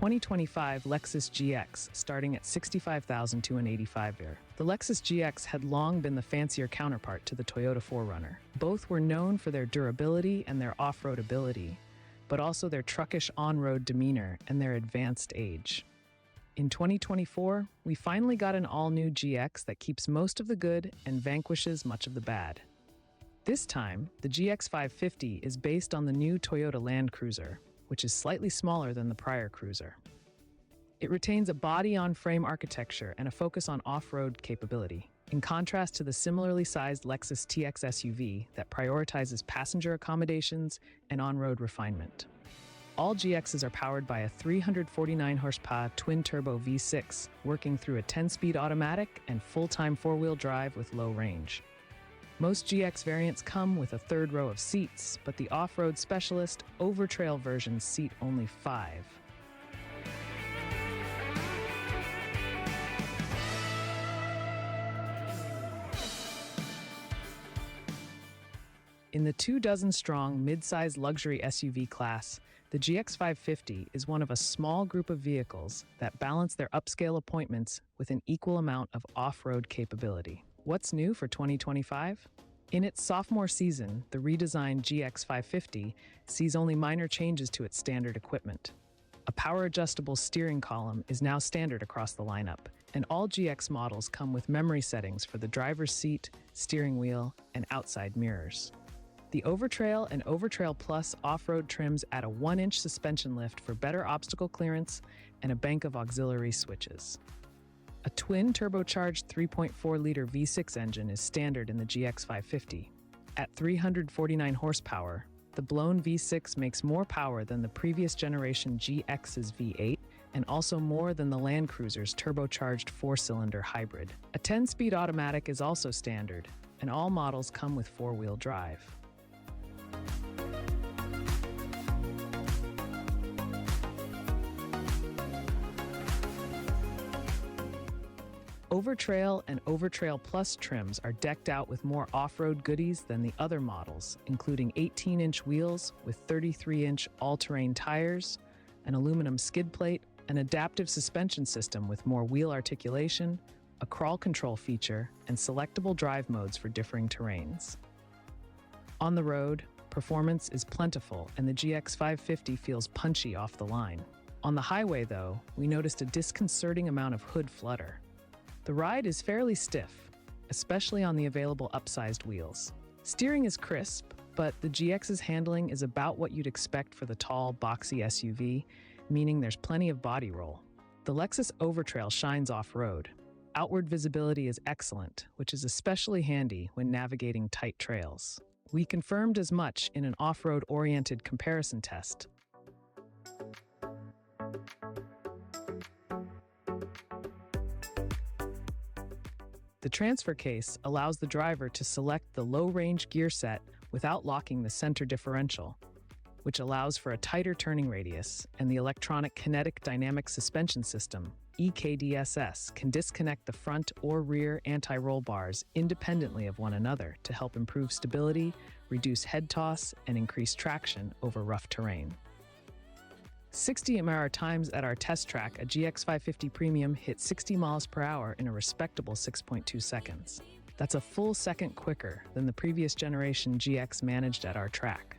2025 Lexus GX, starting at $65,285 there. The Lexus GX had long been the fancier counterpart to the Toyota 4Runner. Both were known for their durability and their off-road ability, but also their truckish on-road demeanor and their advanced age. In 2024, we finally got an all-new GX that keeps most of the good and vanquishes much of the bad. This time, the GX 550 is based on the new Toyota Land Cruiser, which is slightly smaller than the prior Cruiser. It retains a body-on-frame architecture and a focus on off-road capability, in contrast to the similarly sized Lexus TX SUV that prioritizes passenger accommodations and on-road refinement. All GXs are powered by a 349-horsepower twin-turbo V6, working through a 10-speed automatic and full-time four-wheel drive with low range. Most GX variants come with a third row of seats, but the off-road specialist Overtrail versions seat only 5. In the 24-strong mid-size luxury SUV class, the GX 550 is one of a small group of vehicles that balance their upscale appointments with an equal amount of off-road capability. What's new for 2025? In its sophomore season, the redesigned GX 550 sees only minor changes to its standard equipment. A power-adjustable steering column is now standard across the lineup, and all GX models come with memory settings for the driver's seat, steering wheel, and outside mirrors. The Overtrail and Overtrail Plus off-road trims add a 1-inch suspension lift for better obstacle clearance and a bank of auxiliary switches. A twin turbocharged 3.4-liter V6 engine is standard in the GX 550. At 349 horsepower, the blown V6 makes more power than the previous generation GX's V8 and also more than the Land Cruiser's turbocharged 4-cylinder hybrid. A 10-speed automatic is also standard, and all models come with 4-wheel drive. Overtrail and Overtrail Plus trims are decked out with more off-road goodies than the other models, including 18-inch wheels with 33-inch all-terrain tires, an aluminum skid plate, an adaptive suspension system with more wheel articulation, a crawl control feature, and selectable drive modes for differing terrains. On the road, performance is plentiful and the GX 550 feels punchy off the line. On the highway, though, we noticed a disconcerting amount of hood flutter. The ride is fairly stiff, especially on the available upsized wheels. Steering is crisp, but the GX's handling is about what you'd expect for the tall, boxy SUV, meaning there's plenty of body roll. The Lexus Overtrail shines off-road. Outward visibility is excellent, which is especially handy when navigating tight trails. We confirmed as much in an off-road-oriented comparison test. The transfer case allows the driver to select the low-range gear set without locking the center differential, which allows for a tighter turning radius, and the electronic kinetic dynamic suspension system, EKDSS, can disconnect the front or rear anti-roll bars independently of one another to help improve stability, reduce head toss, and increase traction over rough terrain. 60 mph times at our test track, a GX 550 Premium hit 60 miles per hour in a respectable 6.2 seconds. That's a full second quicker than the previous generation GX managed at our track.